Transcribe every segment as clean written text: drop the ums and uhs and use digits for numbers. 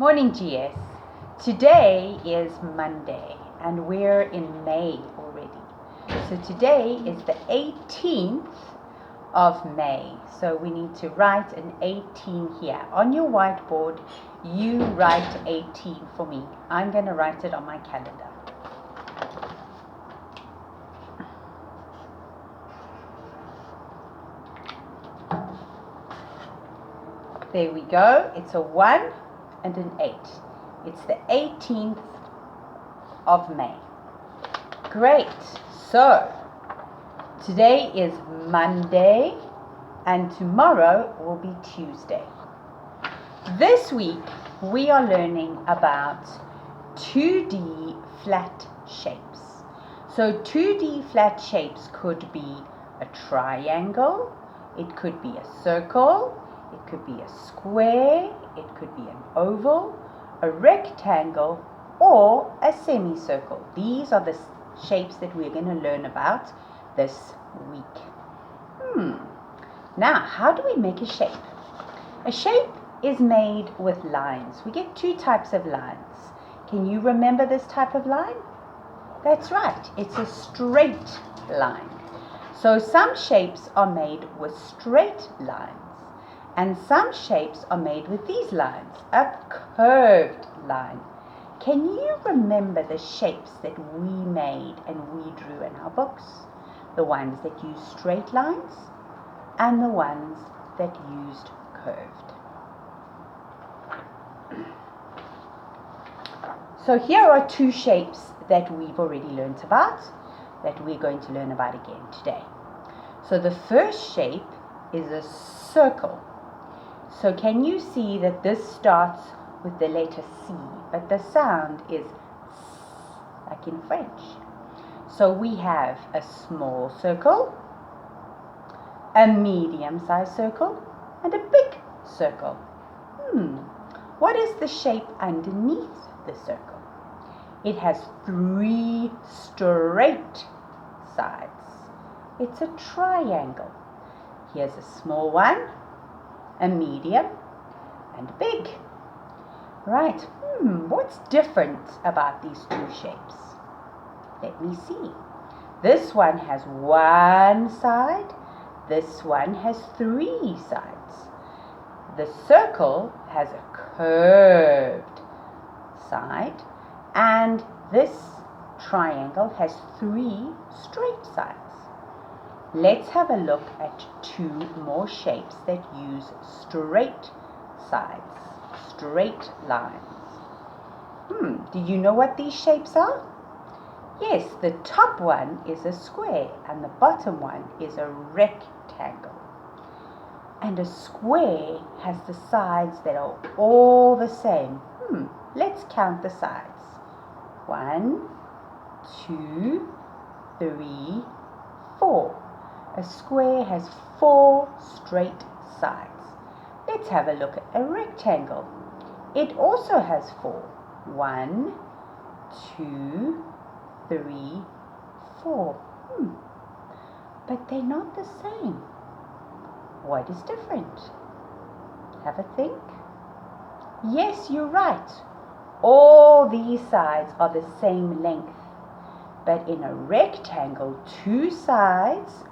Morning GS. Today is Monday and we're in May already. So today is the 18th of May. So we need to write an 18 here. On your whiteboard, you write 18 for me. I'm going to write it on my calendar. There we go. It's a 1 and an 8. It's the 18th of May. Great. So, today is Monday and tomorrow will be Tuesday. This week we are learning about 2D flat shapes. So 2D flat shapes could be a triangle, it could be a circle, it could be a square, it could be an oval, a rectangle, or a semicircle. These are the shapes that we're going to learn about this week. Now, how do we make a shape? A shape is made with lines. We get two types of lines. Can you remember this type of line? That's right, it's a straight line. So some shapes are made with straight lines. And some shapes are made with these lines, a curved line. Can you remember the shapes that we made and we drew in our books? The ones that used straight lines and the ones that used curved. So here are two shapes that we've already learnt about, that we're going to learn about again today. So the first shape is a circle. So can you see that this starts with the letter C, but the sound is S, like in French. So we have a small circle, a medium-sized circle, and a big circle. What is the shape underneath the circle? It has 3 straight sides. It's a triangle. Here's a small one, a medium, and a big. Right, what's different about these two shapes? Let me see. This one has 1 side, this one has 3 sides. The circle has a curved side, and this triangle has 3 straight sides. Let's have a look at 2 more shapes that use straight sides, straight lines. Do you know what these shapes are? Yes, the top one is a square and the bottom one is a rectangle. And a square has the sides that are all the same. Let's count the sides. 1, 2, 3, 4. A square has 4 straight sides. Let's have a look at a rectangle. It also has 4. 1, 2, 3, 4. But they're not the same. What is different? Have a think. Yes, you're right. All these sides are the same length. But in a rectangle, 2 sides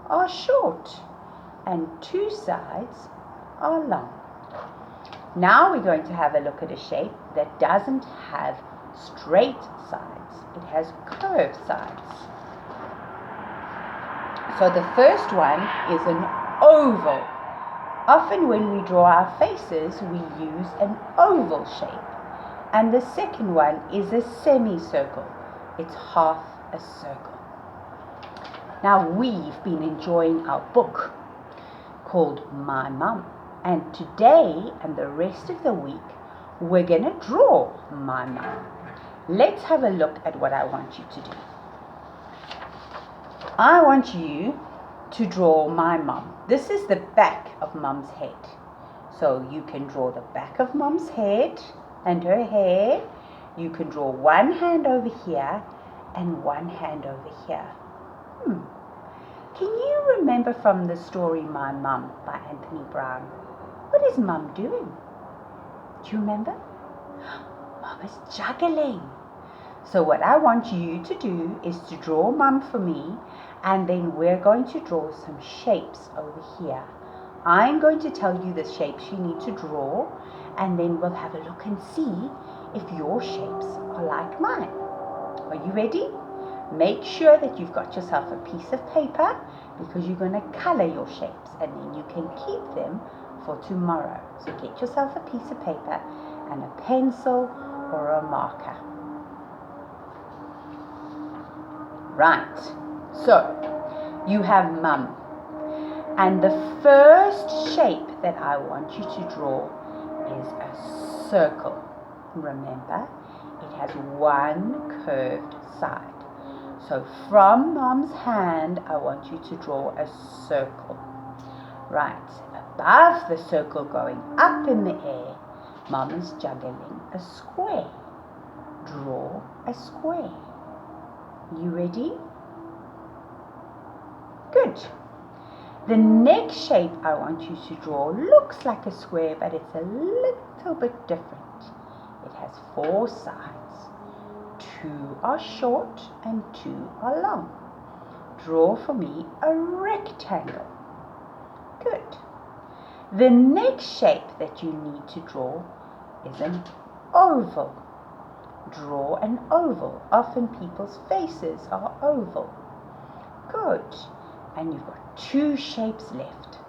are short and 2 sides are long. Now we're going to have a look at a shape that doesn't have straight sides. It has curved sides. So the first one is an oval. Often when we draw our faces, we use an oval shape. And the second one is a semicircle. It's half a circle. Now we've been enjoying our book called My Mum, and today and the rest of the week we're going to draw my mum. Let's have a look at what I want you to do. I want you to draw my mum. This is the back of Mum's head. So you can draw the back of Mum's head and her hair. You can draw one hand over here and one hand over here. Can you remember from the story My Mum by Anthony Brown? What is Mum doing? Do you remember? Mum is juggling. So what I want you to do is to draw Mum for me, and then we're going to draw some shapes over here. I'm going to tell you the shapes you need to draw, and then we'll have a look and see if your shapes are like mine. Are you ready? Make sure that you've got yourself a piece of paper, because you're going to color your shapes and then you can keep them for tomorrow. So get yourself a piece of paper and a pencil or a marker. Right, so you have Mum, and the first shape that I want you to draw is a circle. Remember, it has one curved side. So from Mum's hand, I want you to draw a circle. Right, above the circle going up in the air, Mum is juggling a square. Draw a square. You ready? Good. The next shape I want you to draw looks like a square, but it's a little bit different. It has 4 sides. 2 are short and 2 are long. Draw for me a rectangle. Good. The next shape that you need to draw is an oval. Draw an oval. Often people's faces are oval. Good. And you've got 2 shapes left.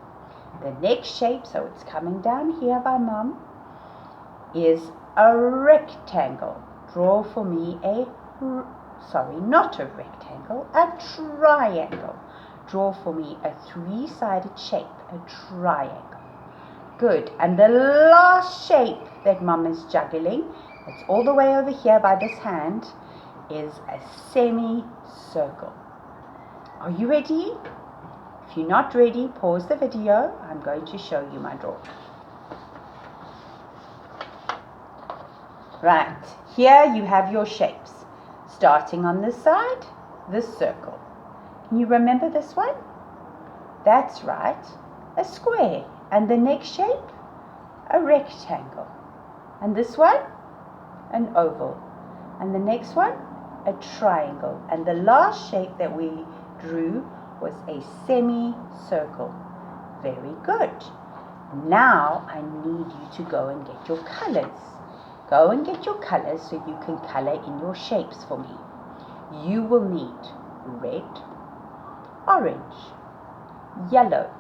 The next shape, so it's coming down here by Mum, is a rectangle. Draw for me not a rectangle, a triangle. Draw for me a 3-sided shape, a triangle. Good. And the last shape that Mum is juggling, it's all the way over here by this hand, is a semicircle. Are you ready? If you're not ready, pause the video. I'm going to show you my drawing. Right, here you have your shapes. Starting on this side, this circle. Can you remember this one? That's right, a square. And the next shape, a rectangle. And this one, an oval. And the next one, a triangle. And the last shape that we drew was a semicircle. Very good. Now I need you to go and get your colors. Go and get your colors so you can color in your shapes for me. You will need red, orange, yellow,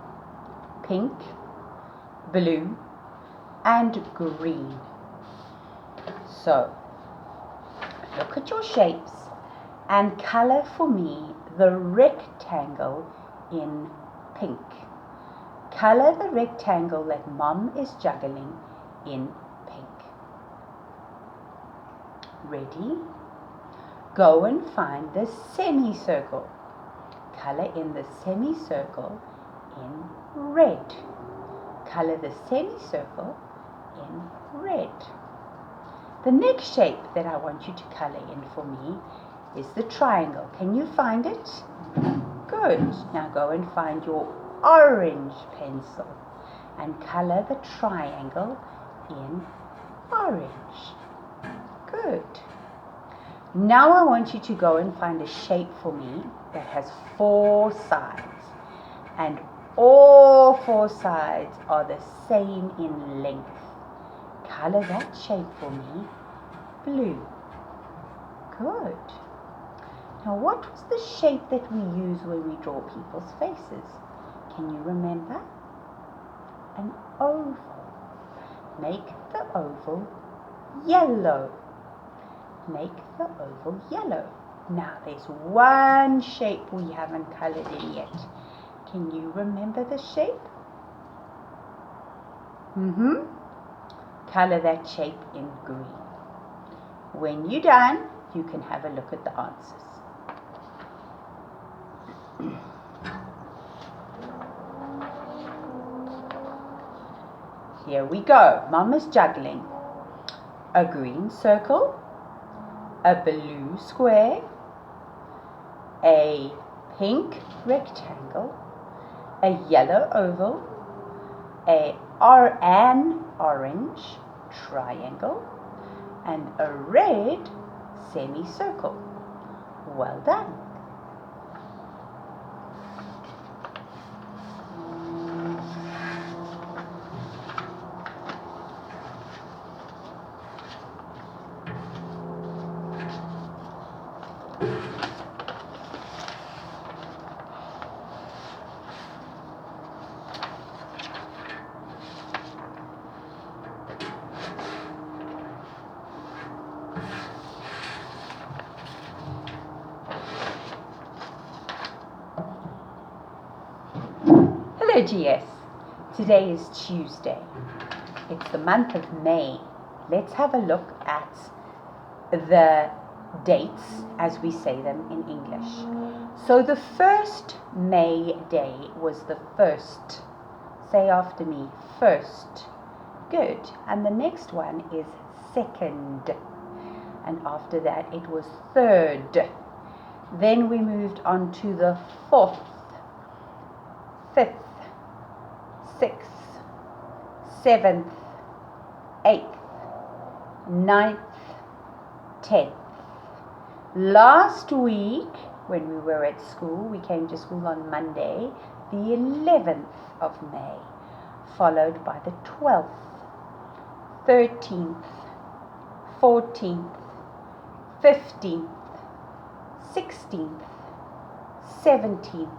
pink, blue, and green. So, look at your shapes and color for me the rectangle in pink. Color the rectangle that Mum is juggling in pink. Ready? Go and find the semicircle. Color in the semicircle in red. Color the semicircle in red. The next shape that I want you to color in for me is the triangle. Can you find it? Good. Now go and find your orange pencil and color the triangle in orange. Good. Now I want you to go and find a shape for me that has 4 sides, and all 4 sides are the same in length. Color that shape for me blue. Good. Now what was the shape that we use when we draw people's faces? Can you remember? An oval. Make the oval yellow. Make the oval yellow. Now there's one shape we haven't colored in yet. Can you remember the shape? Color that shape in green. When you're done, you can have a look at the answers. Here we go. Mum is juggling a green circle, a blue square, a pink rectangle, a yellow oval, an orange triangle, and a red semicircle. Well done. Hello GS, today is Tuesday. It's the month of May. Let's have a look at the dates as we say them in English. So the first May day was the first. Say after me, first. Good. And the next one is second. And after that it was third. Then we moved on to the fourth, fifth, sixth, seventh, eighth, ninth, 10th. Last week, when we were at school, we came to school on Monday, the 11th of May, followed by the 12th, 13th, 14th, 15th, 16th, 17th.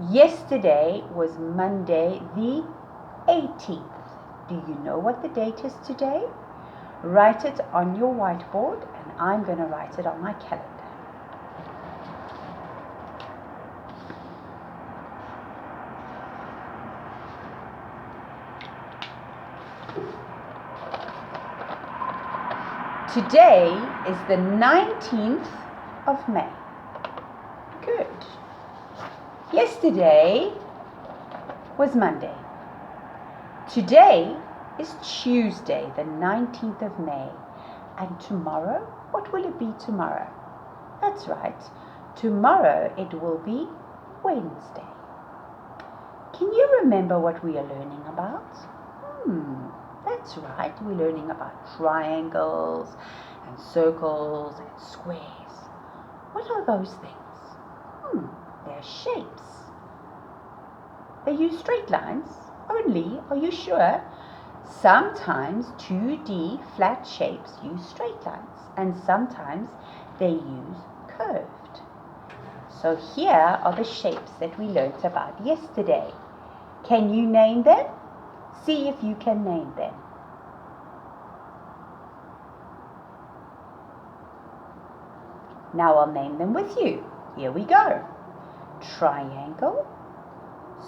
Yesterday was Monday, the 18th. Do you know what the date is today? Write it on your whiteboard, and I'm going to write it on my calendar. Today is the 19th of May. Good. Yesterday was Monday. Today is Tuesday, the 19th of May. And tomorrow, what will it be tomorrow? That's right. Tomorrow it will be Wednesday. Can you remember what we are learning about? That's right. We're learning about triangles and circles and squares. What are those things? They're shapes. They use straight lines only, are you sure? Sometimes 2D flat shapes use straight lines, and sometimes they use curved. So here are the shapes that we learnt about yesterday. Can you name them? See if you can name them. Now I'll name them with you. Here we go. Triangle,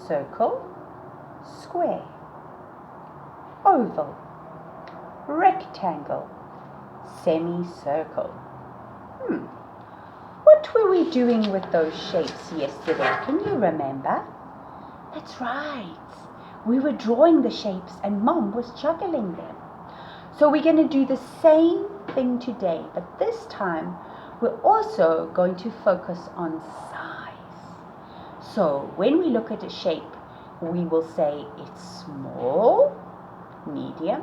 circle, square, oval, rectangle, semicircle. What were we doing with those shapes yesterday? Can you remember? That's right. We were drawing the shapes and Mom was juggling them. So we're going to do the same thing today, but this time we're also going to focus on size. So when we look at a shape, we will say it's small, medium,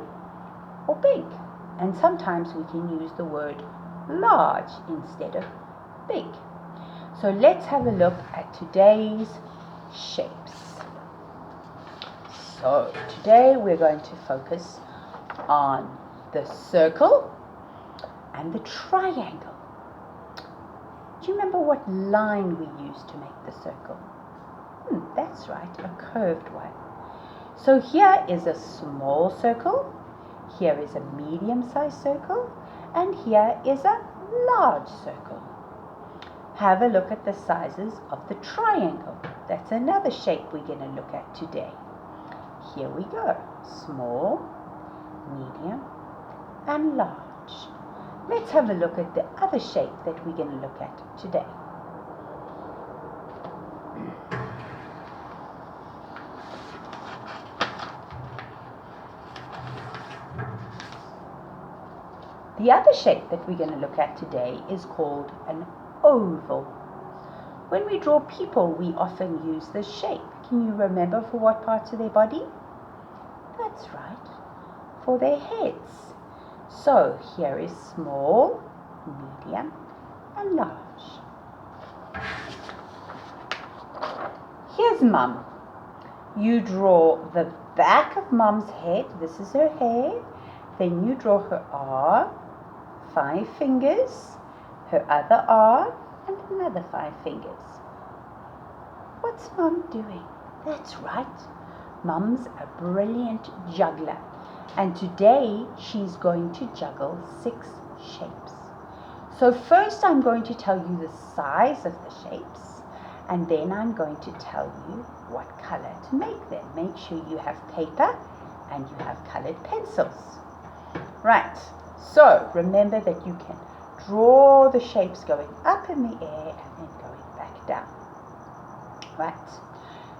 or big. And sometimes we can use the word large instead of big. So let's have a look at today's shapes. So today we're going to focus on the circle and the triangle. Do you remember what line we used to make the circle? That's right, a curved one. So here is a small circle, here is a medium-sized circle, and here is a large circle. Have a look at the sizes of the triangle. That's another shape we're going to look at today. Here we go. Small, medium, and large. Let's have a look at the other shape that we're going to look at today. The other shape that we're going to look at today is called an oval. When we draw people, we often use this shape. Can you remember for what parts of their body? That's right, for their heads. So here is small, medium, and large. Here's Mum. You draw the back of Mum's head. This is her head. Then you draw her arm, 5 fingers, her other arm, and another 5 fingers. What's Mum doing? That's right. Mum's a brilliant juggler. And today she's going to juggle 6 shapes. So first I'm going to tell you the size of the shapes. And then I'm going to tell you what color to make them. Make sure you have paper and you have colored pencils. Right, so remember that you can draw the shapes going up in the air and then going back down. Right,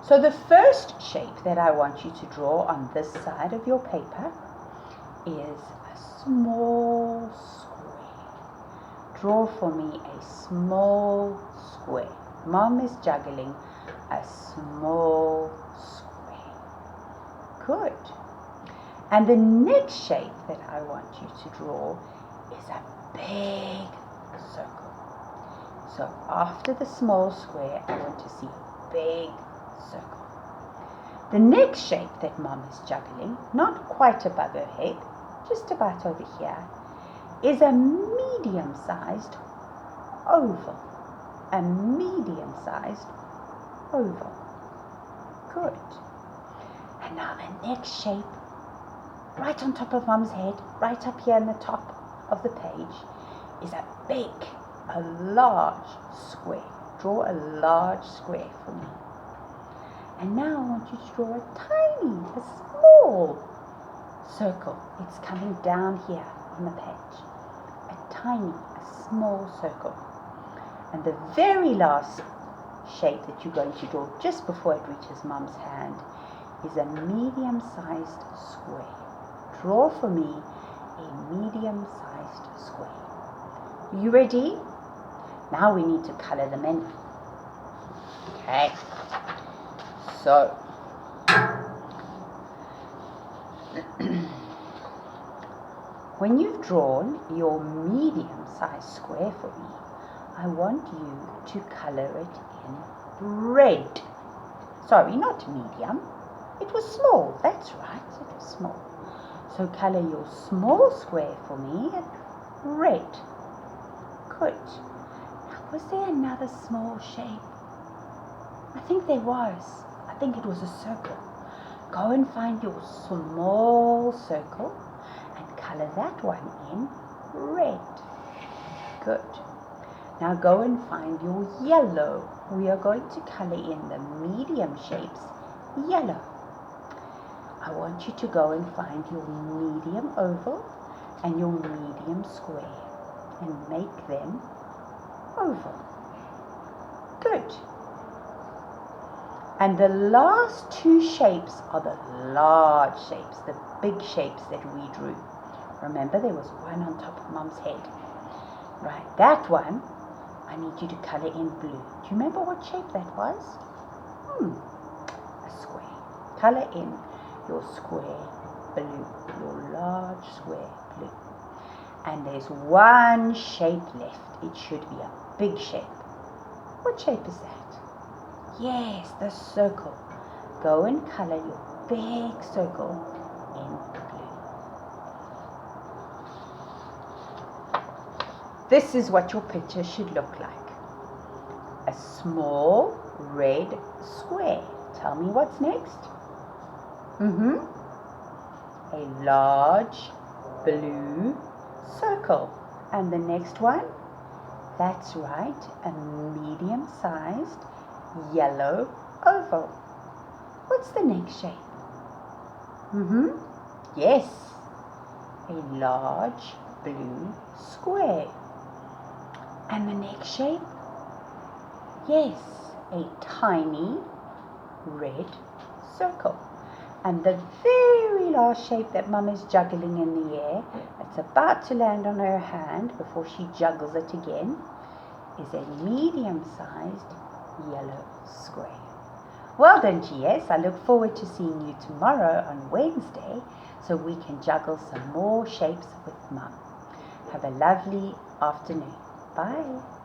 so the first shape that I want you to draw on this side of your paper is a small square. Draw for me a small square. Mom is juggling a small square. Good. And the next shape that I want you to draw is a big circle. So after the small square, I want to see a big circle. The next shape that Mom is juggling, not quite above her head, just about over here, is a medium-sized oval. A medium-sized oval. Good. And now the next shape, right on top of Mum's head, right up here in the top of the page, is a large square. Draw a large square for me. And now I want you to draw a small circle. It's coming down here on the page. A small circle. And the very last shape that you're going to draw just before it reaches Mum's hand is a medium-sized square. Draw for me a medium-sized square. You ready? Now we need to color them in. Okay. So, when you've drawn your medium-sized square for me, I want you to color it in red. Sorry, not medium. It was small. That's right, it was small. So color your small square for me in red. Good. Now, was there another small shape? I think there was. I think it was a circle. Go and find your small circle and color that one in red. Good. Now go and find your yellow. We are going to color in the medium shapes yellow. I want you to go and find your medium oval and your medium square and make them oval. Good. And the last 2 shapes are the large shapes, the big shapes that we drew. Remember, there was one on top of Mum's head. Right, that one I need you to color in blue. Do you remember what shape that was? A square. Color in your square blue, your large square blue. And there's one shape left. It should be a big shape. What shape is that? Yes, the circle. Go and color your big circle in blue. This is what your picture should look like. A small red square. Tell me what's next. A large blue circle. And the next one? That's right, a medium-sized yellow oval. What's the next shape? Yes, a large blue square. And the next shape? Yes, a tiny red circle. And the very last shape that Mum is juggling in the air, it's about to land on her hand before she juggles it again, is a medium-sized yellow square. Well done, GS. I look forward to seeing you tomorrow on Wednesday so we can juggle some more shapes with Mum. Have a lovely afternoon. Bye.